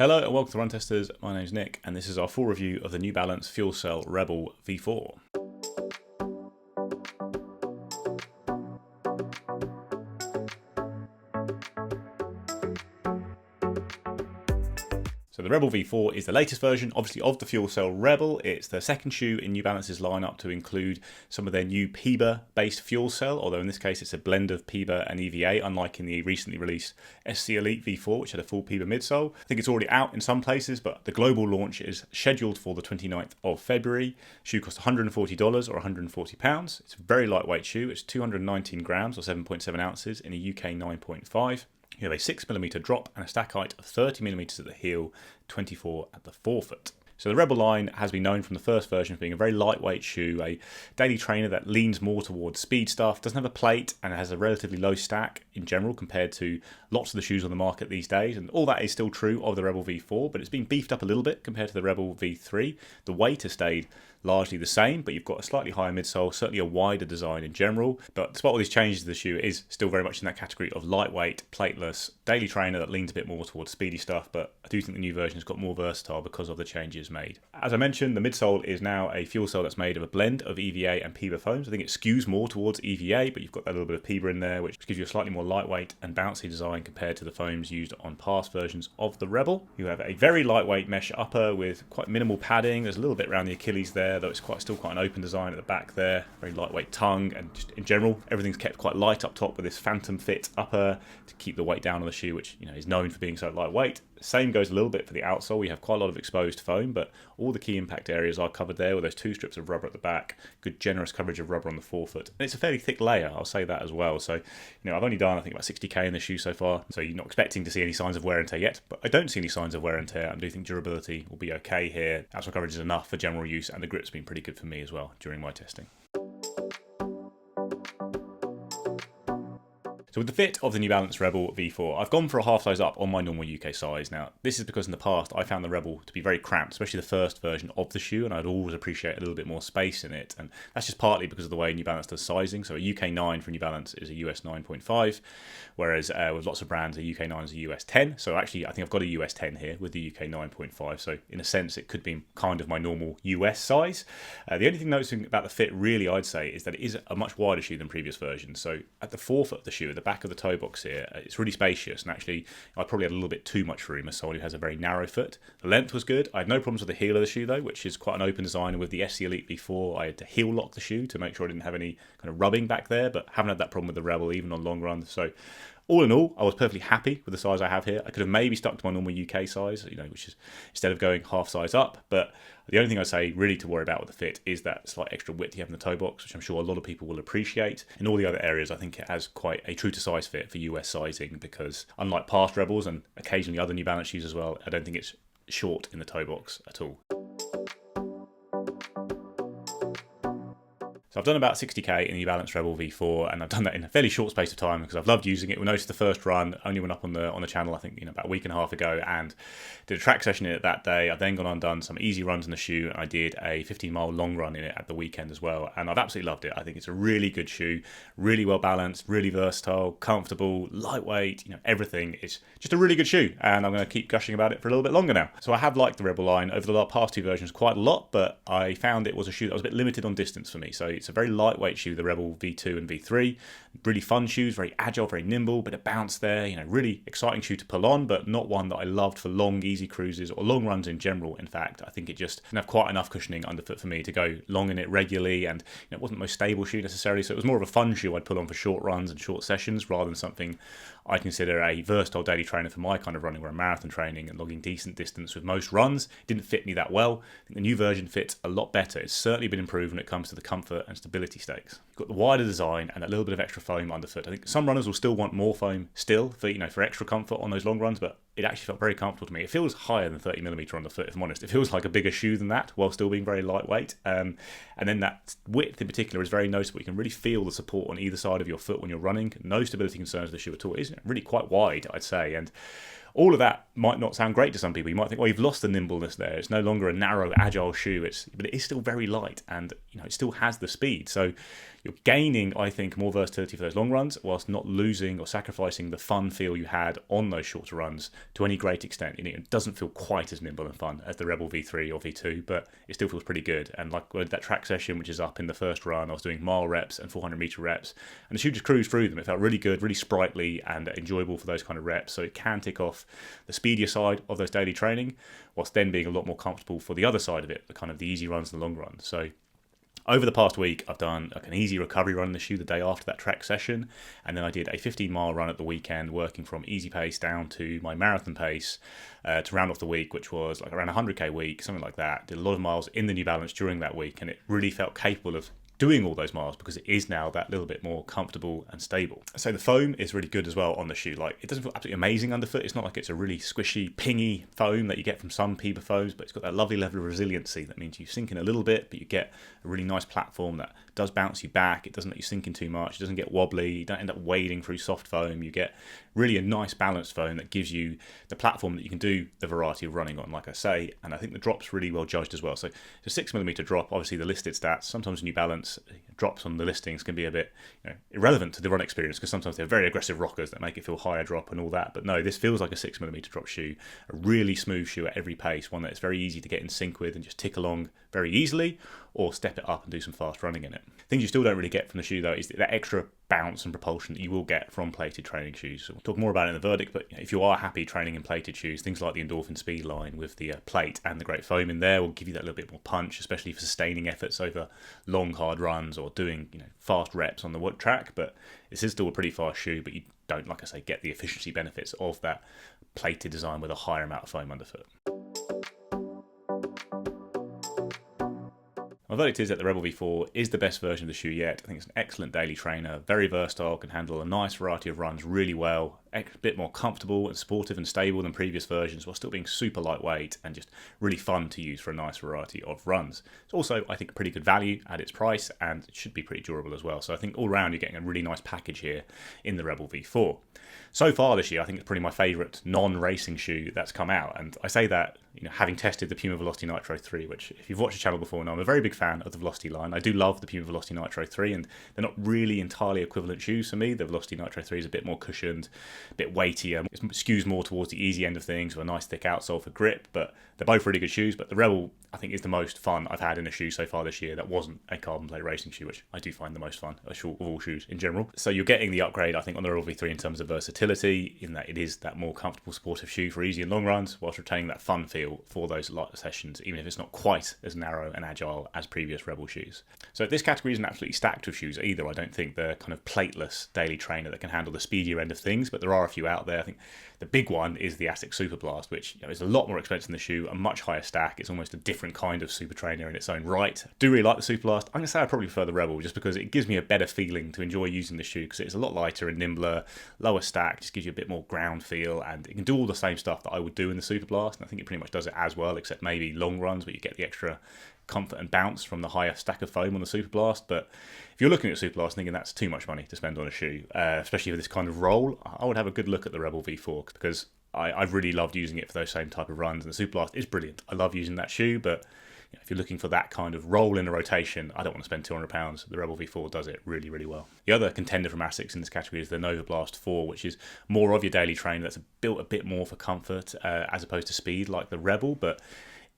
Hello and welcome to Run Testers. My name's Nick and this is our full review of the New Balance FuelCell Rebel V4. So the Rebel V4 is the latest version, obviously, of the FuelCell Rebel. It's the second shoe in New Balance's lineup to include some of their new PIBA-based fuel cell, although in this case it's a blend of PIBA and EVA, unlike in the recently released SC Elite V4, which had a full PIBA midsole. I think it's already out in some places, but the global launch is scheduled for the 29th of February. Shoe costs $140 or £140. It's a very lightweight shoe. It's 219 grams or 7.7 ounces in a UK 9.5. You have a 6mm drop and a stack height of 30mm at the heel, 24 at the forefoot. So the Rebel line has been known from the first version as being a very lightweight shoe, a daily trainer that leans more towards speed stuff, doesn't have a plate, and it has a relatively low stack in general compared to lots of the shoes on the market these days. And all that is still true of the Rebel V4, but it's been beefed up a little bit compared to the Rebel V3. The weight has stayed largely the same, but you've got a slightly higher midsole, certainly a wider design in general. But despite all these changes to the shoe, it is still very much in that category of lightweight, plateless, daily trainer that leans a bit more towards speedy stuff, but I do think the new version has got more versatile because of the changes made. As I mentioned, the midsole is now a fuel cell that's made of a blend of EVA and PIBA foams. I think it skews more towards EVA, but you've got that little bit of PIBA in there, which gives you a slightly more lightweight and bouncy design compared to the foams used on past versions of the Rebel. You have a very lightweight mesh upper with quite minimal padding. There's a little bit around the Achilles there, though it's still quite an open design at the back there. Very lightweight tongue, and just in general, everything's kept quite light up top with this phantom fit upper to keep the weight down on the shoe, which is known for being so lightweight. Same goes a little bit for the outsole. We have quite a lot of exposed foam, but all the key impact areas are covered there with those two strips of rubber at the back, good generous coverage of rubber on the forefoot. And it's a fairly thick layer, I'll say that as well. So, I've only done, I think, about 60k in the shoe so far, so you're not expecting to see any signs of wear and tear yet, but I don't see any signs of wear and tear. I do think durability will be okay here. Outsole coverage is enough for general use, and the grip's been pretty good for me as well during my testing. So with the fit of the New Balance Rebel V4, I've gone for a half size up on my normal UK size. Now, this is because in the past I found the Rebel to be very cramped, especially the first version of the shoe, and I'd always appreciate a little bit more space in it. And that's just partly because of the way New Balance does sizing. So a UK 9 for New Balance is a US 9.5, whereas with lots of brands, a UK 9 is a US 10. So actually, I think I've got a US 10 here with the UK 9.5. So in a sense, it could be kind of my normal US size. The only thing noticing about the fit, really, I'd say, is that it is a much wider shoe than previous versions. So at the forefoot of the shoe, at the back of the toe box here, it's really spacious, and actually I probably had a little bit too much room as someone who has a very narrow foot. The length was good. I had no problems with the heel of the shoe though, which is quite an open design, and with the SC Elite V4 I had to heel lock the shoe to make sure I didn't have any kind of rubbing back there, but haven't had that problem with the Rebel even on long runs. So all in all, I was perfectly happy with the size I have here. I could have maybe stuck to my normal UK size, which is instead of going half size up. But the only thing I say really to worry about with the fit is that slight extra width you have in the toe box, which I'm sure a lot of people will appreciate. In all the other areas, I think it has quite a true to size fit for US sizing, because unlike past Rebels and occasionally other New Balance shoes as well, I don't think it's short in the toe box at all. So I've done about 60k in the New Balance Rebel V4, and I've done that in a fairly short space of time because I've loved using it. We noticed the first run only went up on the channel, I think, about a week and a half ago, and did a track session in it that day. I've then gone on and done some easy runs in the shoe, and I did a 15-mile long run in it at the weekend as well, and I've absolutely loved it. I think it's a really good shoe, really well balanced, really versatile, comfortable, lightweight, everything. It's just a really good shoe, and I'm going to keep gushing about it for a little bit longer now. So I have liked the Rebel line over the past two versions quite a lot, but I found it was a shoe that was a bit limited on distance for me. So it's a very lightweight shoe, the Rebel V2 and V3. Really fun shoes, very agile, very nimble, bit of bounce there. Really exciting shoe to pull on, but not one that I loved for long, easy cruises or long runs in general. In fact, I think it just didn't have quite enough cushioning underfoot for me to go long in it regularly, and it wasn't the most stable shoe necessarily. So it was more of a fun shoe I'd put on for short runs and short sessions rather than something I consider a versatile daily trainer for my kind of running, where I'm marathon training and logging decent distance with most runs. It didn't fit me that well. I think the new version fits a lot better. It's certainly been improved when it comes to the comfort and stability stakes. You've got the wider design and that little bit of extra foam underfoot. I think some runners will still want more foam still for extra comfort on those long runs, but it actually felt very comfortable to me. It feels higher than 30mm on the foot, if I'm honest. It feels like a bigger shoe than that, while still being very lightweight. And then that width in particular is very noticeable. You can really feel the support on either side of your foot when you're running. No stability concerns with the shoe at all. It is really quite wide, I'd say. And all of that might not sound great to some people. You might think, well, you've lost the nimbleness there. It's no longer a narrow, agile shoe. But it is still very light, and it still has the speed. So You're gaining, I think, more versatility for those long runs, whilst not losing or sacrificing the fun feel you had on those shorter runs to any great extent. It doesn't feel quite as nimble and fun as the Rebel V3 or V2, but it still feels pretty good. And like that track session, which is up in the first run, I was doing mile reps and 400-meter reps, and the shoe just cruised through them. It felt really good, really sprightly and enjoyable for those kind of reps. So it can tick off the speedier side of those daily training, whilst then being a lot more comfortable for the other side of it, the kind of the easy runs and the long runs. So over the past week, I've done like an easy recovery run in the shoe the day after that track session, and then I did a 15-mile run at the weekend, working from easy pace down to my marathon pace to round off the week, which was like around a 100k week, something like that. Did a lot of miles in the New Balance during that week, and it really felt capable of doing all those miles because it is now that little bit more comfortable and stable. So the foam is really good as well on the shoe. Like, it doesn't feel absolutely amazing underfoot. It's not like it's a really squishy, pingy foam that you get from some PIBA foams, but it's got that lovely level of resiliency that means you sink in a little bit, but you get a really nice platform that does bounce you back. It doesn't let you sink in too much. It doesn't get wobbly. You don't end up wading through soft foam. You get really a nice balanced foam that gives you the platform that you can do the variety of running on, like I say. And I think the drop's really well judged as well. So it's a 6mm drop. Obviously the listed stats, sometimes New Balance drops on the listings can be a bit irrelevant to the run experience, because sometimes they're very aggressive rockers that make it feel higher drop and all that. But no, this feels like a 6mm drop shoe, a really smooth shoe at every pace, one that's very easy to get in sync with and just tick along very easily, or step it up and do some fast running in it. Things you still don't really get from the shoe though is that extra bounce and propulsion that you will get from plated training shoes. So we'll talk more about it in the verdict, but if you are happy training in plated shoes, things like the Endorphin Speed line with the plate and the great foam in there will give you that little bit more punch, especially for sustaining efforts over long hard runs or doing fast reps on the wood track. But this is still a pretty fast shoe, but you don't, like I say, get the efficiency benefits of that plated design with a higher amount of foam underfoot. My verdict is that the Rebel V4 is the best version of the shoe yet. I think it's an excellent daily trainer, very versatile, can handle a nice variety of runs really well, a bit more comfortable and sportive and stable than previous versions, while still being super lightweight and just really fun to use for a nice variety of runs. It's also, I think, a pretty good value at its price, and it should be pretty durable as well. So I think all around you're getting a really nice package here in the Rebel V4. So far this year, I think it's probably my favourite non-racing shoe that's come out, and I say that having tested the Puma Velocity Nitro 3, which if you've watched the channel before now, I'm a very big fan of the Velocity line. I do love the Puma Velocity Nitro 3, and they're not really entirely equivalent shoes for me. The Velocity Nitro 3 is a bit more cushioned, a bit weightier, it skews more towards the easy end of things with a nice thick outsole for grip, but they're both really good shoes. But the Rebel, I think, is the most fun I've had in a shoe so far this year that wasn't a carbon plate racing shoe, which I do find the most fun of all shoes in general. So you're getting the upgrade, I think, on the Rebel V3 in terms of versatility, in that it is that more comfortable sportive shoe for easy and long runs, whilst retaining that fun feel for those lighter sessions, even if it's not quite as narrow and agile as previous Rebel shoes. So this category isn't absolutely stacked with shoes either. I don't think they're kind of plateless daily trainer that can handle the speedier end of things, but there are a few out there. I think the big one is the Asics Super Blast, which is a lot more expensive than the shoe, a much higher stack. It's almost a different kind of super trainer in its own right. I do really like the Super Blast. I'm going to say I probably prefer the Rebel just because it gives me a better feeling to enjoy using the shoe, because it's a lot lighter and nimbler, lower stack, just gives you a bit more ground feel, and it can do all the same stuff that I would do in the Super Blast, and I think it pretty much does it as well, except maybe long runs where you get the extra comfort and bounce from the higher stack of foam on the Super Blast. But if you're looking at Super Blast thinking that's too much money to spend on a shoe, especially for this kind of roll, I would have a good look at the Rebel V4, because I've really loved using it for those same type of runs, and the Super Blast is brilliant. I love using that shoe, but if you're looking for that kind of roll in a rotation, I don't want to spend £200. The Rebel V4 does it really, really well. The other contender from Asics in this category is the Nova Blast 4, which is more of your daily trainer that's built a bit more for comfort as opposed to speed like the Rebel, but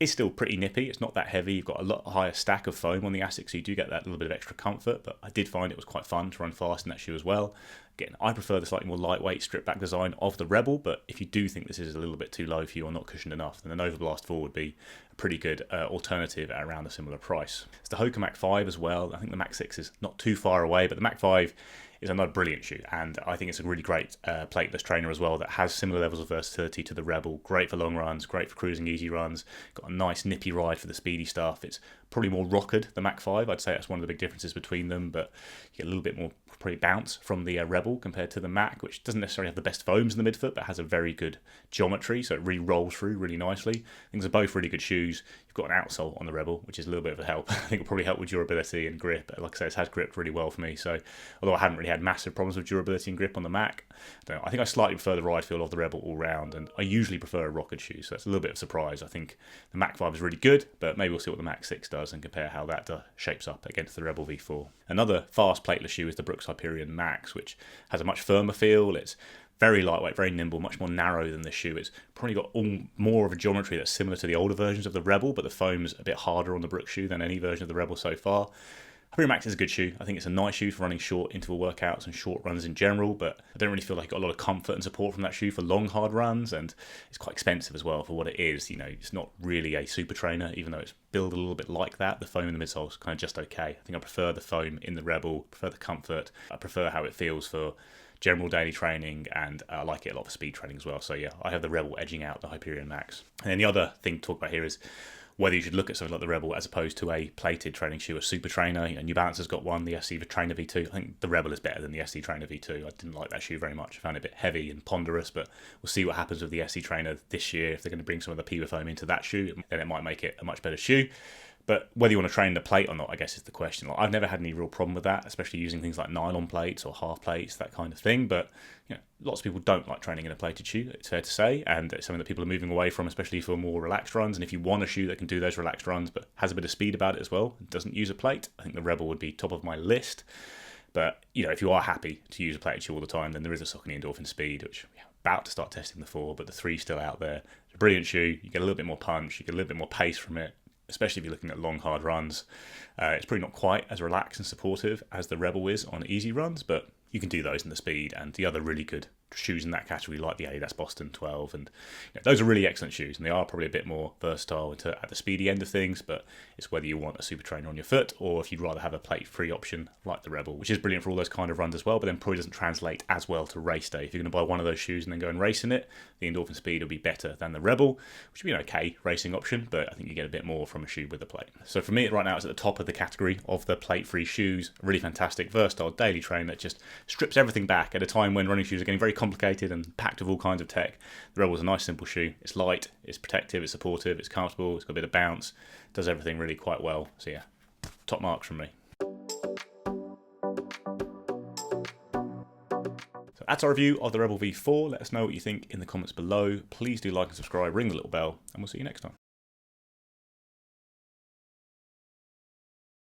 it's still pretty nippy. It's not that heavy. You've got a lot higher stack of foam on the Asics, so you do get that little bit of extra comfort, but I did find it was quite fun to run fast in that shoe as well. Again, I prefer the slightly more lightweight strip back design of the Rebel, but if you do think this is a little bit too low for you or not cushioned enough, then the Nova Blast 4 would be a pretty good alternative at around a similar price. It's the Hoka Mach 5 as well. I think the Mach 6 is not too far away, but the Mach 5 is another brilliant shoe, and I think it's a really great plateless trainer as well that has similar levels of versatility to the Rebel. Great for long runs, great for cruising easy runs, got a nice nippy ride for the speedy stuff. It's probably more rockered, the Mach 5. I'd say that's one of the big differences between them, but you get a little bit more probably bounce from the Rebel compared to the Mach, which doesn't necessarily have the best foams in the midfoot, but has a very good geometry, so it really rolls through really nicely. Things are both really good shoes. You've got an outsole on the Rebel, which is a little bit of a help. I think it'll probably help with durability and grip. Like I said, it has gripped really well for me, so although I haven't really had massive problems with durability and grip on the Mach, I think I slightly prefer the ride feel of the Rebel all round, and I usually prefer a rockered shoe, so that's a little bit of a surprise. I think the Mach 5 is really good, but maybe we'll see what the Mach 6 does. does and compare how that shapes up against the Rebel V4. Another fast plateless shoe is the Brooks Hyperion Max, which has a much firmer feel. It's very lightweight, very nimble, much more narrow than the shoe. It's probably got more of a geometry that's similar to the older versions of the Rebel, but the foam's a bit harder on the Brooks shoe than any version of the Rebel so far. Hyperion Max is a good shoe. I think it's a nice shoe for running short interval workouts and short runs in general, but I don't really feel like I got a lot of comfort and support from that shoe for long, hard runs, and it's quite expensive as well for what it is. It's not really a super trainer, even though it's built a little bit like that. The foam in the midsole is kind of just okay. I think I prefer the foam in the Rebel, prefer the comfort, I prefer how it feels for general daily training, and I like it a lot for speed training as well. So yeah, I have the Rebel edging out the Hyperion Max. And then the other thing to talk about here is whether you should look at something like the Rebel as opposed to a plated training shoe, a super trainer. New Balance has got one, the SC Trainer V2. I think the Rebel is better than the SC Trainer V2. I didn't like that shoe very much. I found it a bit heavy and ponderous, but we'll see what happens with the SC Trainer this year. If they're going to bring some of the PIBA foam into that shoe, then it might make it a much better shoe. But whether you want to train the plate or not, I guess is the question. I've never had any real problem with that, especially using things like nylon plates or half plates, that kind of thing. But lots of people don't like training in a plated shoe, it's fair to say, and it's something that people are moving away from, especially for more relaxed runs. And if you want a shoe that can do those relaxed runs but has a bit of speed about it as well, and doesn't use a plate, I think the Rebel would be top of my list. But if you are happy to use a plated shoe all the time, then there is a Saucony Endorphin Speed, which we're about to start testing the 4, but the 3's still out there. It's a brilliant shoe. You get a little bit more punch, you get a little bit more pace from it, especially if you're looking at long, hard runs. It's probably not quite as relaxed and supportive as the Rebel is on easy runs, but you can do those in the speed. And the other really good shoes in that category, like the Adidas Boston 12, and those are really excellent shoes, and they are probably a bit more versatile at the speedy end of things, but it's whether you want a super trainer on your foot or if you'd rather have a plate-free option like the Rebel, which is brilliant for all those kind of runs as well, but then probably doesn't translate as well to race day. If you're going to buy one of those shoes and then go and race in it, the Endorphin Speed will be better than the Rebel, which would be an okay racing option, but I think you get a bit more from a shoe with a plate. So for me, right now, it's at the top of the category of the plate-free shoes. A really fantastic, versatile daily train that just strips everything back at a time when running shoes are getting very complicated and packed with all kinds of tech. The Rebel's a nice, simple shoe. It's light, it's protective, it's supportive, it's comfortable, it's got a bit of bounce, does everything really quite well. So yeah, top marks from me. So that's our review of the Rebel V4. Let us know what you think in the comments below. Please do like and subscribe, ring the little bell, and we'll see you next time.